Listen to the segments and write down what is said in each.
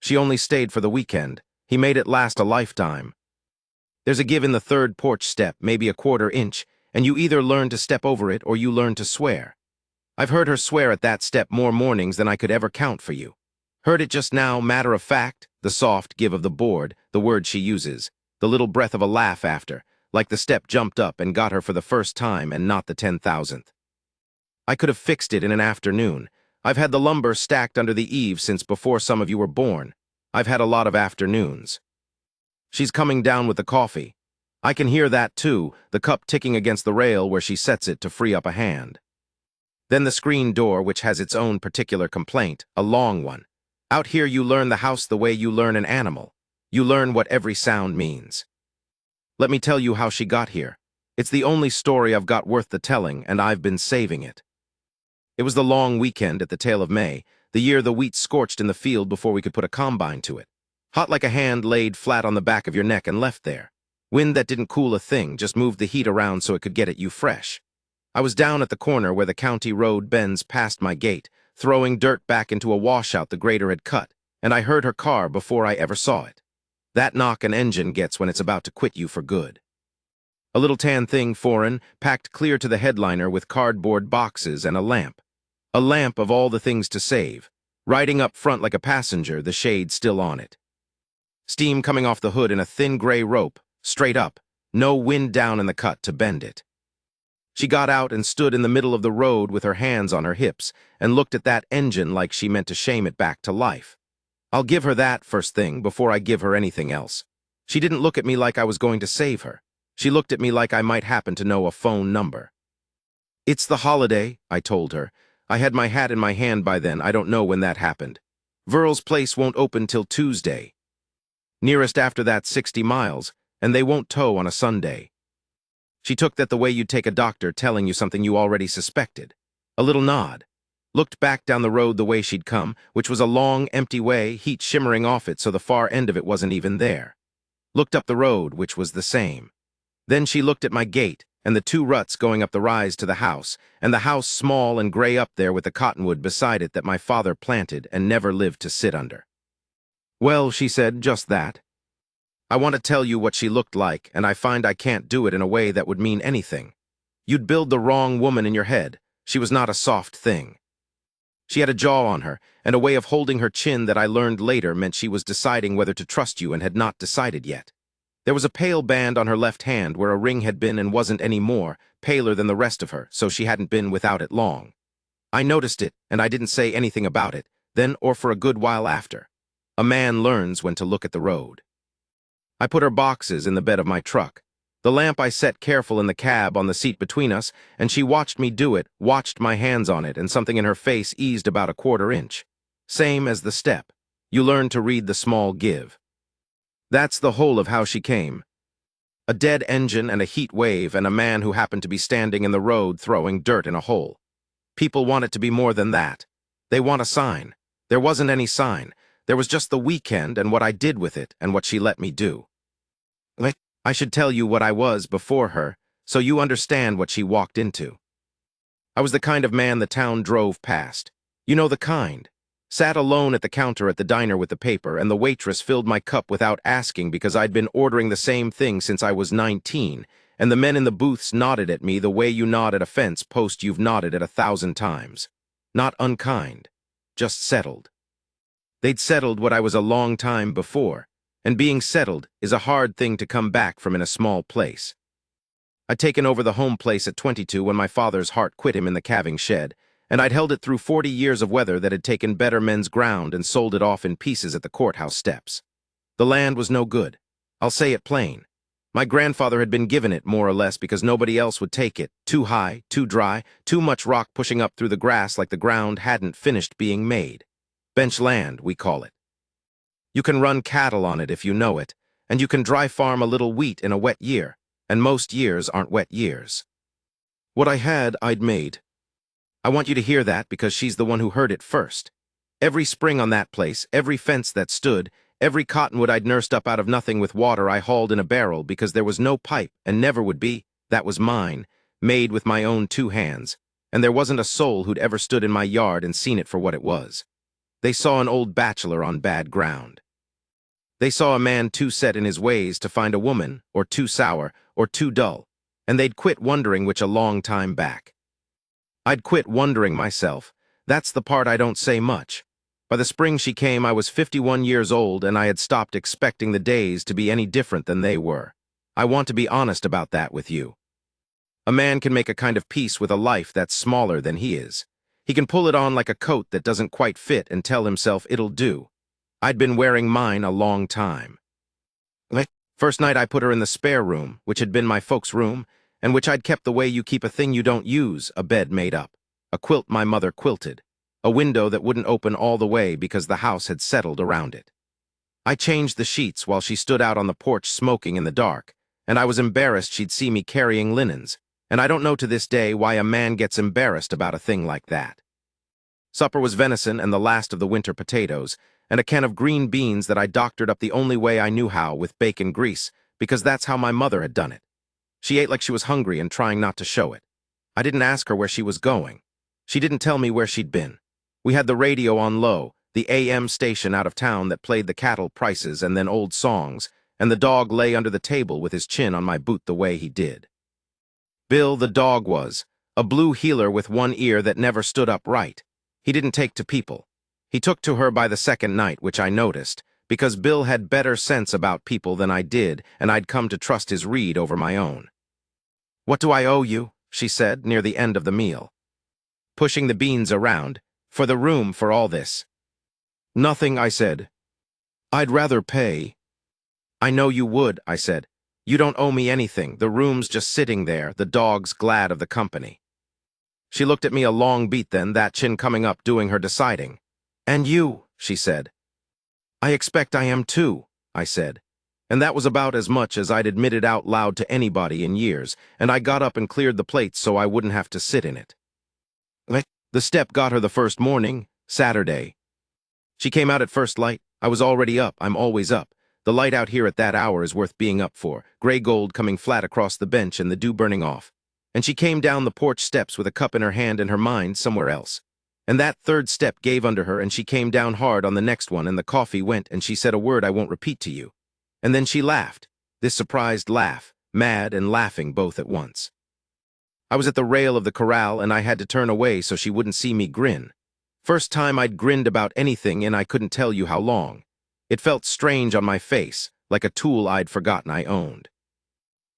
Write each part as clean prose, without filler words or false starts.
She only stayed for the weekend. He made it last a lifetime. There's a give in the third porch step, maybe a quarter inch, and you either learn to step over it or you learn to swear. I've heard her swear at that step more mornings than I could ever count for you. Heard it just now, matter of fact, the soft give of the board, the word she uses, the little breath of a laugh after, like the step jumped up and got her for the first time and not the 10,000th. I could have fixed it in an afternoon. I've had the lumber stacked under the eaves since before some of you were born. I've had a lot of afternoons. She's coming down with the coffee. I can hear that too, the cup ticking against the rail where she sets it to free up a hand. Then the screen door, which has its own particular complaint, a long one. Out here you learn the house the way you learn an animal. You learn what every sound means. Let me tell you how she got here. It's the only story I've got worth the telling, and I've been saving it. It was the long weekend at the tail of May, the year the wheat scorched in the field before we could put a combine to it. Hot like a hand laid flat on the back of your neck and left there. Wind that didn't cool a thing, just moved the heat around so it could get at you fresh. I was down at the corner where the county road bends past my gate, throwing dirt back into a washout the grader had cut, and I heard her car before I ever saw it. That knock an engine gets when it's about to quit you for good. A little tan thing, foreign, packed clear to the headliner with cardboard boxes and a lamp. A lamp of all the things to save, riding up front like a passenger, the shade still on it. Steam coming off the hood in a thin gray rope, straight up, no wind down in the cut to bend it. She got out and stood in the middle of the road with her hands on her hips and looked at that engine like she meant to shame it back to life. I'll give her that first thing before I give her anything else. She didn't look at me like I was going to save her. She looked at me like I might happen to know a phone number. It's the holiday, I told her. I had my hat in my hand by then. I don't know when that happened. Verl's place won't open till Tuesday. Nearest after that 60 miles, and they won't tow on a Sunday. She took that the way you'd take a doctor telling you something you already suspected. A little nod. Looked back down the road the way she'd come, which was a long, empty way, heat shimmering off it so the far end of it wasn't even there. Looked up the road, which was the same. Then she looked at my gate, and the two ruts going up the rise to the house, and the house small and gray up there with the cottonwood beside it that my father planted and never lived to sit under. Well, she said, just that. I want to tell you what she looked like, and I find I can't do it in a way that would mean anything. You'd build the wrong woman in your head. She was not a soft thing. She had a jaw on her, and a way of holding her chin that I learned later meant she was deciding whether to trust you and had not decided yet. There was a pale band on her left hand where a ring had been and wasn't any more, paler than the rest of her, so she hadn't been without it long. I noticed it, and I didn't say anything about it, then or for a good while after. A man learns when to look at the road. I put her boxes in the bed of my truck. The lamp I set careful in the cab on the seat between us, and she watched me do it, watched my hands on it, and something in her face eased about a quarter inch. Same as the step. You learn to read the small give. That's the whole of how she came. A dead engine and a heat wave and a man who happened to be standing in the road throwing dirt in a hole. People want it to be more than that. They want a sign. There wasn't any sign. There was just the weekend and what I did with it and what she let me do. I should tell you what I was before her, so you understand what she walked into. I was the kind of man the town drove past. You know the kind. Sat alone at the counter at the diner with the paper, and the waitress filled my cup without asking because I'd been ordering the same thing since I was 19, and the men in the booths nodded at me the way you nod at a fence post you've nodded at 1,000 times. Not unkind, just settled. They'd settled what I was a long time before, and being settled is a hard thing to come back from in a small place. I'd taken over the home place at 22 when my father's heart quit him in the calving shed, and I'd held it through 40 years of weather that had taken better men's ground and sold it off in pieces at the courthouse steps. The land was no good. I'll say it plain. My grandfather had been given it more or less because nobody else would take it. Too high, too dry, too much rock pushing up through the grass like the ground hadn't finished being made. Bench land, we call it. You can run cattle on it if you know it, and you can dry farm a little wheat in a wet year, and most years aren't wet years. What I had, I'd made. I want you to hear that because she's the one who heard it first. Every spring on that place, every fence that stood, every cottonwood I'd nursed up out of nothing with water I hauled in a barrel because there was no pipe and never would be, that was mine, made with my own 2 hands, and there wasn't a soul who'd ever stood in my yard and seen it for what it was. They saw an old bachelor on bad ground. They saw a man too set in his ways to find a woman, or too sour, or too dull, and they'd quit wondering which a long time back. I'd quit wondering myself. That's the part I don't say much. By the spring she came, I was 51 years old, and I had stopped expecting the days to be any different than they were. I want to be honest about that with you. A man can make a kind of peace with a life that's smaller than he is. He can pull it on like a coat that doesn't quite fit and tell himself it'll do. I'd been wearing mine a long time. First night I put her in the spare room, which had been my folks' room, and which I'd kept the way you keep a thing you don't use, a bed made up, a quilt my mother quilted, a window that wouldn't open all the way because the house had settled around it. I changed the sheets while she stood out on the porch smoking in the dark, and I was embarrassed she'd see me carrying linens, and I don't know to this day why a man gets embarrassed about a thing like that. Supper was venison and the last of the winter potatoes, and a can of green beans that I doctored up the only way I knew how with bacon grease, because that's how my mother had done it. She ate like she was hungry and trying not to show it. I didn't ask her where she was going. She didn't tell me where she'd been. We had the radio on low, the AM station out of town that played the cattle prices and then old songs, and the dog lay under the table with his chin on my boot the way he did. Bill, the dog, was a blue heeler with one ear that never stood up right. He didn't take to people. He took to her by the second night, which I noticed, because Bill had better sense about people than I did, and I'd come to trust his read over my own. "What do I owe you?" she said, near the end of the meal, pushing the beans around, "for the room for all this?" "Nothing," I said. "I'd rather pay." "I know you would," I said. "You don't owe me anything. The room's just sitting there, the dog's glad of the company." She looked at me a long beat then, that chin coming up doing her deciding. "And you," she said. "I expect I am too," I said. And that was about as much as I'd admitted out loud to anybody in years, and I got up and cleared the plates so I wouldn't have to sit in it. The step got her the first morning, Saturday. She came out at first light. I was already up. I'm always up. The light out here at that hour is worth being up for, gray gold coming flat across the bench and the dew burning off. And she came down the porch steps with a cup in her hand and her mind somewhere else. And that third step gave under her, and she came down hard on the next one, and the coffee went, and she said a word I won't repeat to you. And then she laughed, this surprised laugh, mad and laughing both at once. I was at the rail of the corral, and I had to turn away so she wouldn't see me grin. First time I'd grinned about anything, and I couldn't tell you how long. It felt strange on my face, like a tool I'd forgotten I owned.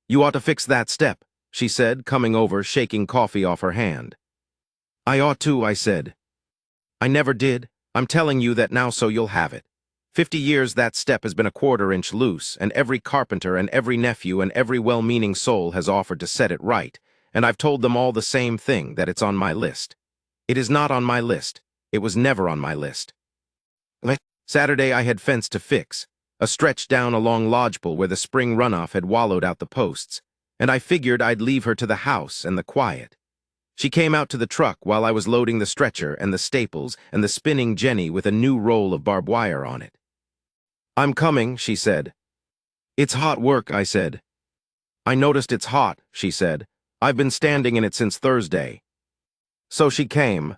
"You ought to fix that step," she said, coming over, shaking coffee off her hand. "I ought to," I said. "I never did. I'm telling you that now so you'll have it. 50 years that step has been a quarter-inch loose, and every carpenter and every nephew and every well-meaning soul has offered to set it right, and I've told them all the same thing, that it's on my list. It is not on my list. It was never on my list." Saturday I had fence to fix, a stretch down along Lodgepole where the spring runoff had wallowed out the posts, and I figured I'd leave her to the house and the quiet. She came out to the truck while I was loading the stretcher and the staples and the spinning jenny with a new roll of barbed wire on it. "I'm coming," she said. "It's hot work," I said. "I noticed it's hot," she said. "I've been standing in it since Thursday." So she came.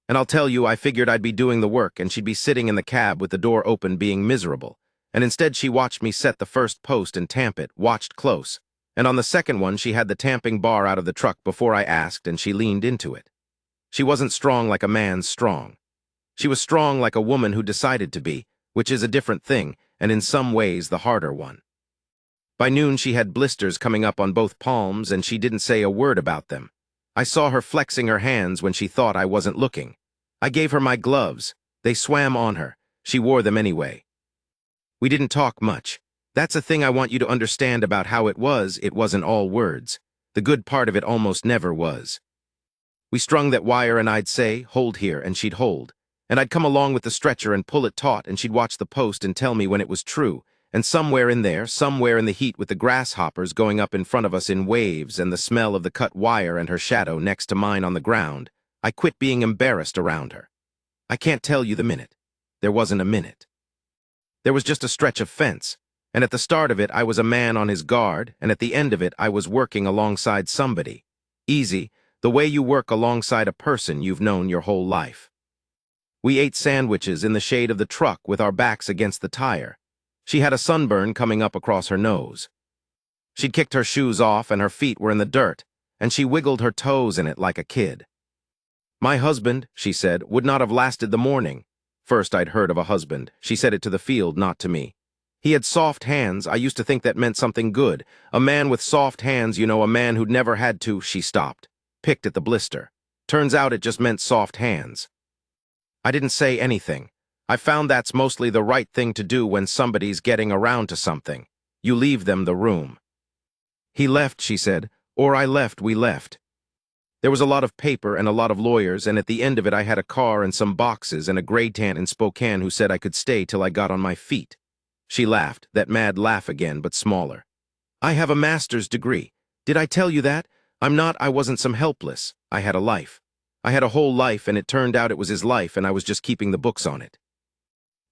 And I'll tell you, I figured I'd be doing the work and she'd be sitting in the cab with the door open being miserable. And instead she watched me set the first post and tamp it, watched close. And on the second one she had the tamping bar out of the truck before I asked, and she leaned into it. She wasn't strong like a man's strong. She was strong like a woman who decided to be, which is a different thing, and in some ways the harder one. By noon she had blisters coming up on both palms, and she didn't say a word about them. I saw her flexing her hands when she thought I wasn't looking. I gave her my gloves. They swam on her. She wore them anyway. We didn't talk much. That's a thing I want you to understand about how it wasn't all words. The good part of it almost never was. We strung that wire and I'd say, "Hold here," and she'd hold. And I'd come along with the stretcher and pull it taut, and she'd watch the post and tell me when it was true. And somewhere in there, somewhere in the heat with the grasshoppers going up in front of us in waves and the smell of the cut wire and her shadow next to mine on the ground, I quit being embarrassed around her. I can't tell you the minute. There wasn't a minute. There was just a stretch of fence, and at the start of it I was a man on his guard, and at the end of it I was working alongside somebody. Easy, the way you work alongside a person you've known your whole life. We ate sandwiches in the shade of the truck with our backs against the tire. She had a sunburn coming up across her nose. She'd kicked her shoes off and her feet were in the dirt, and she wiggled her toes in it like a kid. My husband, she said, would not have lasted the morning. First I'd heard of a husband. She said it to the field, not to me. He had soft hands. I used to think that meant something good. A man with soft hands, you know, a man who'd never had to. She stopped, picked at the blister. Turns out it just meant soft hands. I didn't say anything. I found that's mostly the right thing to do when somebody's getting around to something. You leave them the room. He left, she said, or I left, we left. There was a lot of paper and a lot of lawyers, and at the end of it I had a car and some boxes and a gray tan in Spokane who said I could stay till I got on my feet. She laughed, that mad laugh again, but smaller. I have a master's degree. Did I tell you that? I wasn't some helpless. I had a life. I had a whole life, and it turned out it was his life, and I was just keeping the books on it.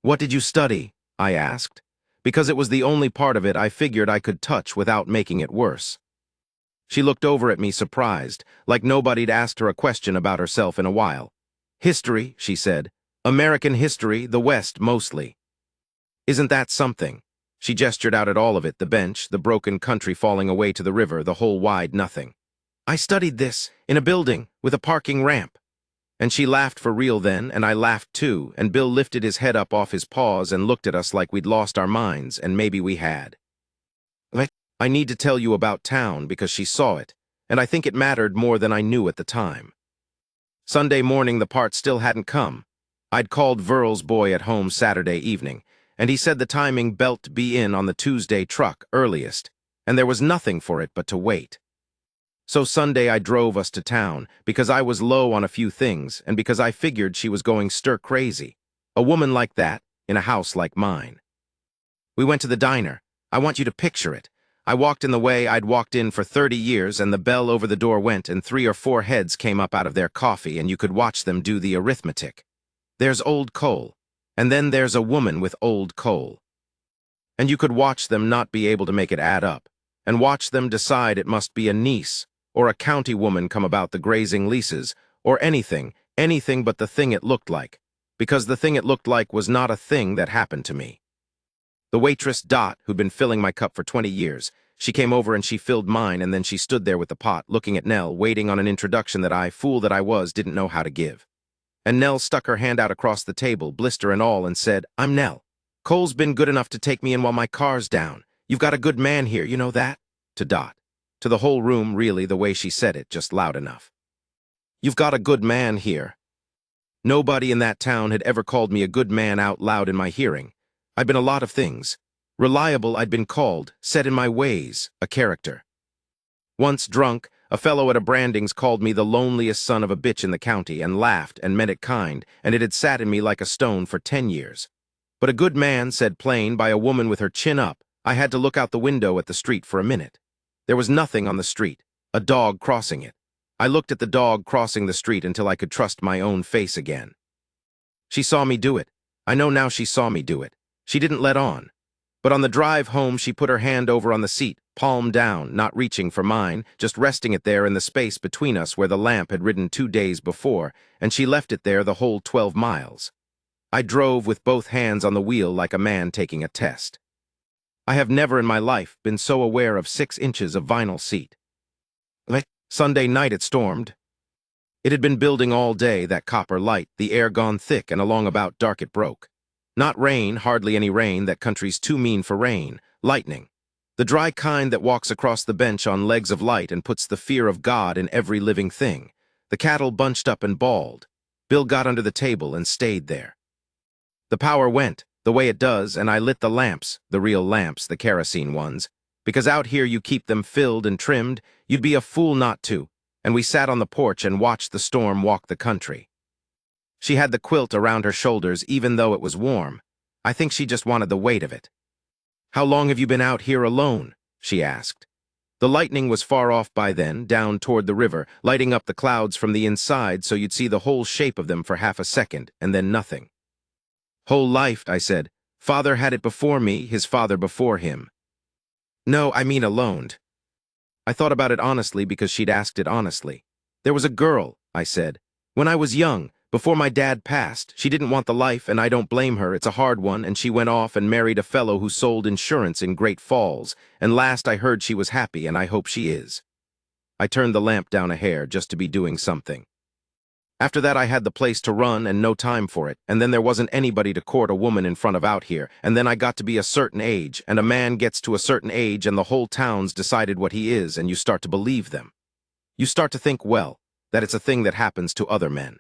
What did you study? I asked. Because it was the only part of it I figured I could touch without making it worse. She looked over at me surprised, like nobody'd asked her a question about herself in a while. History, she said. American history, the West mostly. Isn't that something? She gestured out at all of it, the bench, the broken country falling away to the river, the whole wide nothing. I studied this, in a building, with a parking ramp. And she laughed for real then, and I laughed too, and Bill lifted his head up off his paws and looked at us like we'd lost our minds, and maybe we had. I need to tell you about town because she saw it, and I think it mattered more than I knew at the time. Sunday morning the part still hadn't come. I'd called Verl's boy at home Saturday evening, and he said the timing belt to be in on the Tuesday truck, earliest, and there was nothing for it but to wait. So Sunday I drove us to town, because I was low on a few things, and because I figured she was going stir-crazy. A woman like that, in a house like mine. We went to the diner. I want you to picture it. I walked in the way I'd walked in for 30 years, and the bell over the door went, and 3 or 4 heads came up out of their coffee, and you could watch them do the arithmetic. There's old coal, and then there's a woman with old coal. And you could watch them not be able to make it add up, and watch them decide it must be a niece, or a county woman come about the grazing leases, or anything but the thing it looked like, because the thing it looked like was not a thing that happened to me. The waitress, Dot, who'd been filling my cup for 20 years, she came over and she filled mine, and then she stood there with the pot, looking at Nell, waiting on an introduction that I, fool that I was, didn't know how to give. And Nell stuck her hand out across the table, blister and all, and said, I'm Nell. Cole's been good enough to take me in while my car's down. You've got a good man here, you know that? To Dot. To the whole room, really, the way she said it, just loud enough. You've got a good man here. Nobody in that town had ever called me a good man out loud in my hearing. I'd been a lot of things. Reliable I'd been called, set in my ways, a character. Once drunk, a fellow at a brandings called me the loneliest son of a bitch in the county and laughed and meant it kind, and it had sat in me like a stone for 10 years. But a good man said plain by a woman with her chin up, I had to look out the window at the street for a minute. There was nothing on the street, a dog crossing it. I looked at the dog crossing the street until I could trust my own face again. She saw me do it. I know now she saw me do it. She didn't let on. But on the drive home, she put her hand over on the seat, palm down, not reaching for mine, just resting it there in the space between us where the lamp had ridden 2 days before, and she left it there the whole 12 miles. I drove with both hands on the wheel like a man taking a test. I have never in my life been so aware of 6 inches of vinyl seat. Sunday night it stormed. It had been building all day, that copper light, the air gone thick, and along about dark it broke. Not rain, hardly any rain, that country's too mean for rain. Lightning. The dry kind that walks across the bench on legs of light and puts the fear of God in every living thing. The cattle bunched up and bawled. Bill got under the table and stayed there. The power went, the way it does, and I lit the lamps, the real lamps, the kerosene ones. Because out here you keep them filled and trimmed, you'd be a fool not to, and we sat on the porch and watched the storm walk the country. She had the quilt around her shoulders even though it was warm. I think she just wanted the weight of it. How long have you been out here alone? She asked. The lightning was far off by then, down toward the river, lighting up the clouds from the inside so you'd see the whole shape of them for half a second, and then nothing. Whole life, I said. Father had it before me, his father before him. No, I mean alone. I thought about it honestly because she'd asked it honestly. There was a girl, I said. When I was young, Before my dad passed, she didn't want the life, and I don't blame her. It's a hard one, and she went off and married a fellow who sold insurance in Great Falls, and last I heard she was happy, and I hope she is. I turned the lamp down a hair just to be doing something. After that I had the place to run and no time for it, and then there wasn't anybody to court a woman in front of out here, and then I got to be a certain age, and a man gets to a certain age and the whole town's decided what he is, and you start to believe them. You start to think, well, that it's a thing that happens to other men.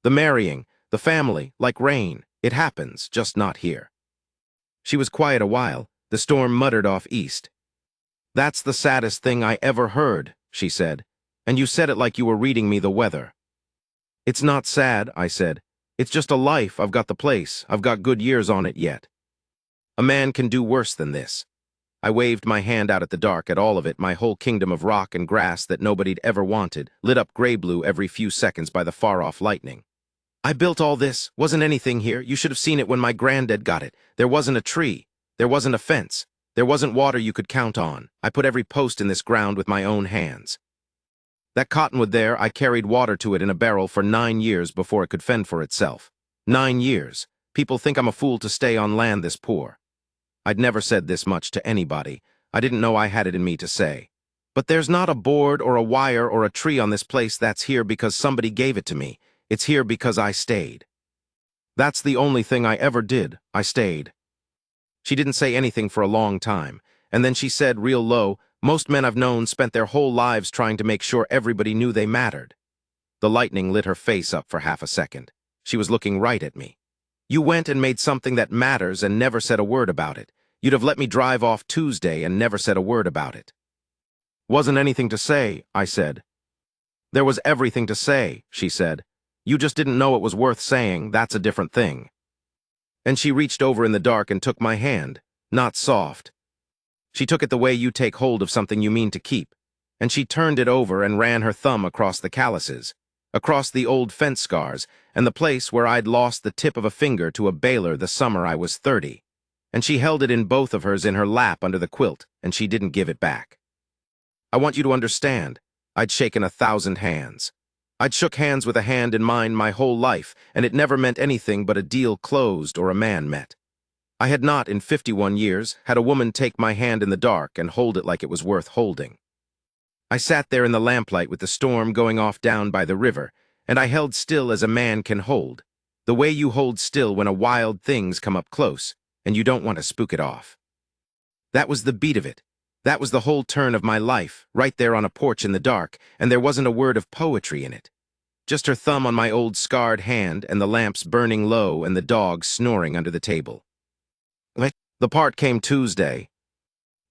The marrying, the family, like rain, it happens, just not here. She was quiet a while. The storm muttered off east. "That's the saddest thing I ever heard," she said, "and you said it like you were reading me the weather." "It's not sad," I said. "It's just a life. I've got the place. I've got good years on it yet. A man can do worse than this." I waved my hand out at the dark, at all of it, my whole kingdom of rock and grass that nobody'd ever wanted, lit up gray-blue every few seconds by the far-off lightning. "I built all this. Wasn't anything here. You should have seen it when my granddad got it. There wasn't a tree. There wasn't a fence. There wasn't water you could count on. I put every post in this ground with my own hands. That cottonwood there, I carried water to it in a barrel for 9 years before it could fend for itself. 9 years. People think I'm a fool to stay on land this poor. I'd never said this much to anybody. I didn't know I had it in me to say. But there's not a board or a wire or a tree on this place that's here because somebody gave it to me. It's here because I stayed. That's the only thing I ever did. I stayed." She didn't say anything for a long time, and then she said real low, "Most men I've known spent their whole lives trying to make sure everybody knew they mattered." The lightning lit her face up for half a second. She was looking right at me. "You went and made something that matters and never said a word about it. You'd have let me drive off Tuesday and never said a word about it." "Wasn't anything to say," I said. "There was everything to say," she said. "You just didn't know it was worth saying. That's a different thing." And she reached over in the dark and took my hand, not soft. She took it the way you take hold of something you mean to keep, and she turned it over and ran her thumb across the calluses, across the old fence scars, and the place where I'd lost the tip of a finger to a baler the summer I was 30. And she held it in both of hers in her lap under the quilt, and she didn't give it back. "I want you to understand, I'd shaken 1,000 hands. I'd shook hands with a hand in mine my whole life, and it never meant anything but a deal closed or a man met. I had not, in 51 years, had a woman take my hand in the dark and hold it like it was worth holding. I sat there in the lamplight with the storm going off down by the river, and I held still as a man can hold, the way you hold still when a wild thing's come up close, and you don't want to spook it off. That was the beat of it. That was the whole turn of my life, right there on a porch in the dark, and there wasn't a word of poetry in it. Just her thumb on my old scarred hand and the lamps burning low and the dog snoring under the table. The part came Tuesday.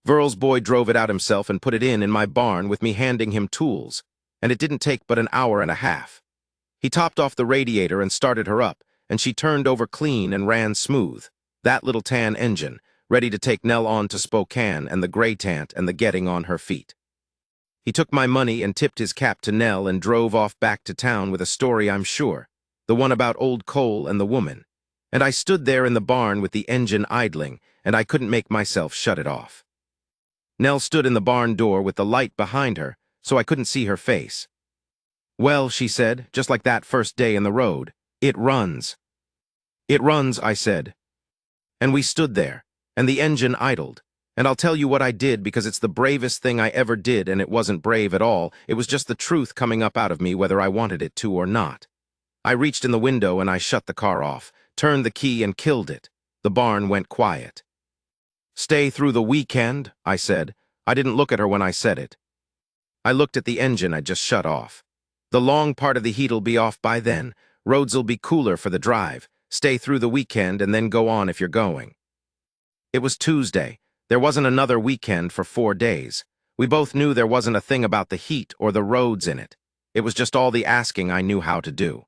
Verl's boy drove it out himself and put it in my barn with me handing him tools, and it didn't take but an hour and a half. He topped off the radiator and started her up, and she turned over clean and ran smooth, that little tan engine, ready to take Nell on to Spokane and the gray tant and the getting on her feet. He took my money and tipped his cap to Nell and drove off back to town with a story, I'm sure, the one about old Cole and the woman. And I stood there in the barn with the engine idling, and I couldn't make myself shut it off. Nell stood in the barn door with the light behind her, so I couldn't see her face. "Well," she said, just like that first day in the road, "it runs." "It runs," I said. And we stood there, and the engine idled. And I'll tell you what I did because it's the bravest thing I ever did, and it wasn't brave at all. It was just the truth coming up out of me whether I wanted it to or not. I reached in the window and I shut the car off, turned the key and killed it. The barn went quiet. "Stay through the weekend," I said. I didn't look at her when I said it. I looked at the engine I'd just shut off. "The long part of the heat'll be off by then. Roads'll be cooler for the drive. Stay through the weekend and then go on if you're going." It was Tuesday. There wasn't another weekend for 4 days. We both knew there wasn't a thing about the heat or the roads in it. It was just all the asking I knew how to do.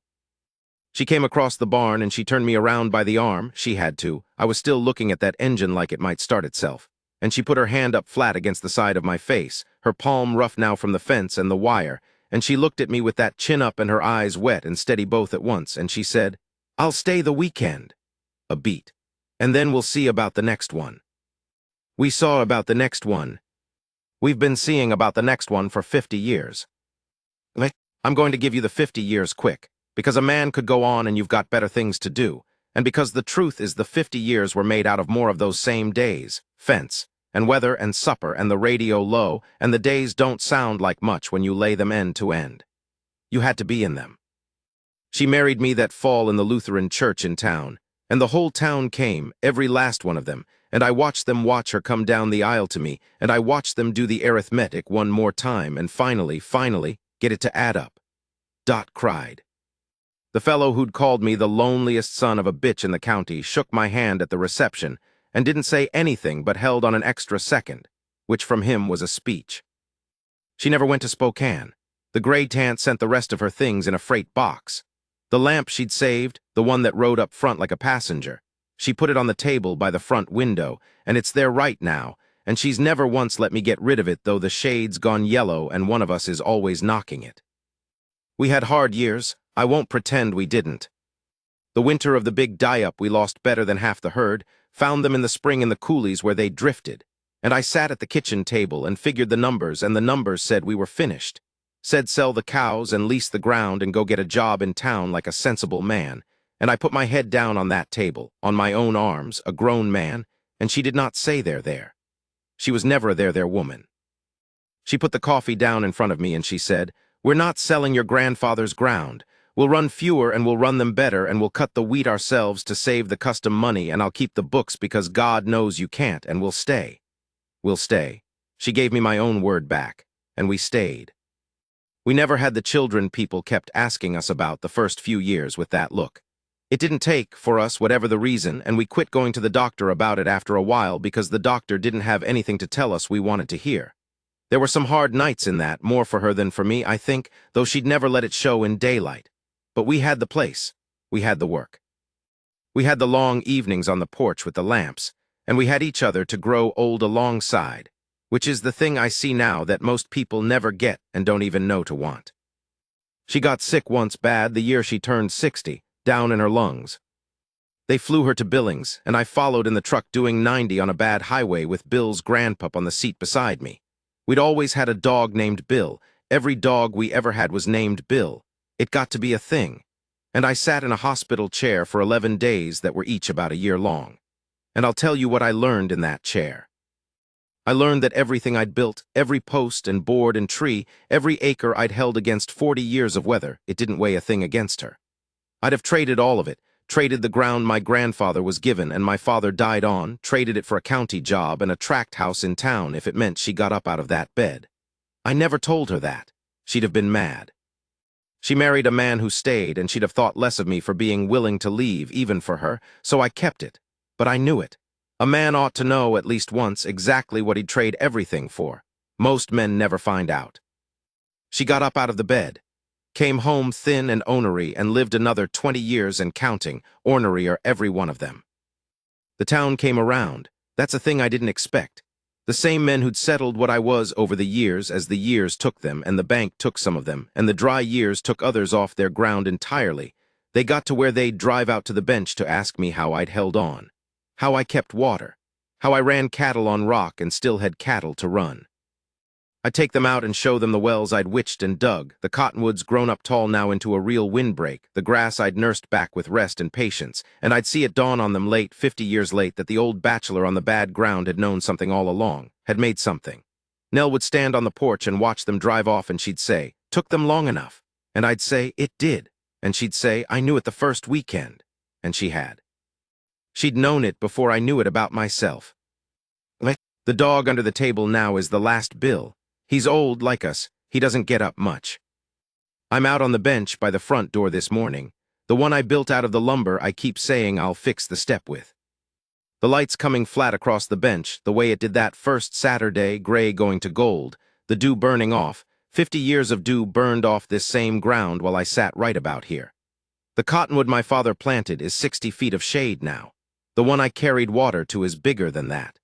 She came across the barn and she turned me around by the arm. She had to. I was still looking at that engine like it might start itself. And she put her hand up flat against the side of my face, her palm rough now from the fence and the wire, and she looked at me with that chin up and her eyes wet and steady both at once, and she said, "I'll stay the weekend." A beat. "And then we'll see about the next one." We saw about the next one. We've been seeing about the next one for 50 years. I'm going to give you the 50 years quick. because a man could go on and you've got better things to do, and because the truth is the 50 years were made out of more of those same days, fence, and weather and supper and the radio low, and the days don't sound like much when you lay them end to end. You had to be in them. She married me that fall in the Lutheran church in town, and the whole town came, every last one of them, and I watched them watch her come down the aisle to me, and I watched them do the arithmetic one more time, and finally, get it to add up. Dot cried. The fellow who'd called me the loneliest son of a bitch in the county shook my hand at the reception and didn't say anything but held on an extra second, which from him was a speech. She never went to Spokane. The gray tant sent the rest of her things in a freight box. The lamp she'd saved, the one that rode up front like a passenger, she put it on the table by the front window, and it's there right now, and she's never once let me get rid of it, though the shade's gone yellow and one of us is always knocking it. We had hard years. I won't pretend we didn't. The winter of the big die-up we lost better than half the herd, found them in the spring in the coulees where they drifted, and I sat at the kitchen table and figured the numbers, and the numbers said we were finished. Said sell the cows and lease the ground and go get a job in town like a sensible man, and I put my head down on that table, on my own arms, a grown man, and she did not say there. She was never a there woman. She put the coffee down in front of me and she said, "We're not selling your grandfather's ground. We'll run fewer and we'll run them better and we'll cut the wheat ourselves to save the custom money, and I'll keep the books because God knows you can't, and we'll stay. We'll stay." She gave me my own word back, and we stayed. We never had the children people kept asking us about the first few years with that look. It didn't take for us, whatever the reason, and we quit going to the doctor about it after a while because the doctor didn't have anything to tell us we wanted to hear. There were some hard nights in that, more for her than for me, I think, though she'd never let it show in daylight. But we had the place. We had the work. We had the long evenings on the porch with the lamps, and we had each other to grow old alongside, which is the thing I see now that most people never get and don't even know to want. She got sick once bad the year she turned 60, down in her lungs. They flew her to Billings, and I followed in the truck doing 90 on a bad highway with Bill's grandpup on the seat beside me. We'd always had a dog named Bill. Every dog we ever had was named Bill. It got to be a thing. And I sat in a hospital chair for 11 days that were each about a year long. And I'll tell you what I learned in that chair. I learned that everything I'd built, every post and board and tree, every acre I'd held against 40 years of weather, it didn't weigh a thing against her. I'd have traded all of it, traded the ground my grandfather was given and my father died on, traded it for a county job and a tract house in town if it meant she got up out of that bed. I never told her that. She'd have been mad. She married a man who stayed, and she'd have thought less of me for being willing to leave, even for her, so I kept it. But I knew it. A man ought to know at least once exactly what he'd trade everything for. Most men never find out. She got up out of the bed, came home thin and ornery, and lived another 20 years and counting, ornerier every one of them. The town came around. That's a thing I didn't expect. The same men who'd settled what I was over the years as the years took them, and the bank took some of them, and the dry years took others off their ground entirely. They got to where they'd drive out to the bench to ask me how I'd held on, how I kept water, how I ran cattle on rock and still had cattle to run. I'd take them out and show them the wells I'd witched and dug, the cottonwoods grown up tall now into a real windbreak, the grass I'd nursed back with rest and patience, and I'd see it dawn on them late, 50 years late, that the old bachelor on the bad ground had known something all along, had made something. Nell would stand on the porch and watch them drive off, and she'd say, "Took them long enough." And I'd say, "It did." And she'd say, "I knew it the first weekend." And she had. She'd known it before I knew it about myself. The dog under the table now is the last Bill. He's old like us. He doesn't get up much. I'm out on the bench by the front door this morning, the one I built out of the lumber I keep saying I'll fix the step with. The light's coming flat across the bench, the way it did that first Saturday, gray going to gold, the dew burning off. 50 years of dew burned off this same ground while I sat right about here. The cottonwood my father planted is 60 feet of shade now. The one I carried water to is bigger than that.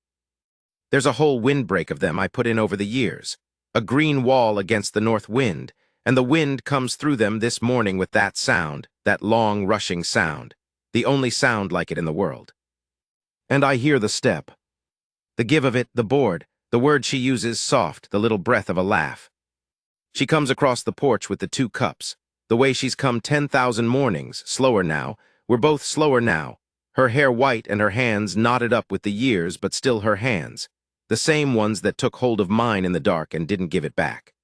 There's a whole windbreak of them I put in over the years. A green wall against the north wind, and the wind comes through them this morning with that sound, that long, rushing sound, the only sound like it in the world. And I hear the step. The give of it, the board, the word she uses, soft, the little breath of a laugh. She comes across the porch with the 2 cups, The way she's come 10,000 mornings, slower now. We're both slower now. Her hair white and her hands knotted up with the years, but still her hands. The same ones that took hold of mine in the dark and didn't give it back.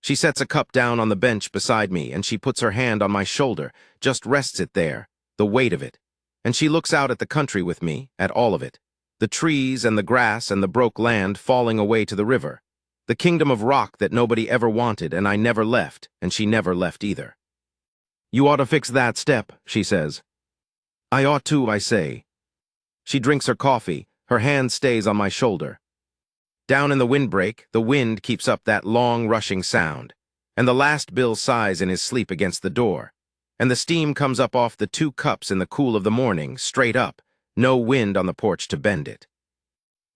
She sets a cup down on the bench beside me, and she puts her hand on my shoulder, just rests it there, the weight of it. And she looks out at the country with me, at all of it. The trees and the grass and the broke land falling away to the river. The kingdom of rock that nobody ever wanted, and I never left, and she never left either. You ought to fix that step, she says. I ought to, I say. She drinks her coffee, her hand stays on my shoulder. Down in the windbreak, the wind keeps up that long, rushing sound, and the last Bill sighs in his sleep against the door, and the steam comes up off the 2 cups in the cool of the morning, straight up, no wind on the porch to bend it.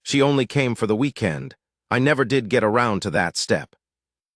She only came for the weekend. I never did get around to that step.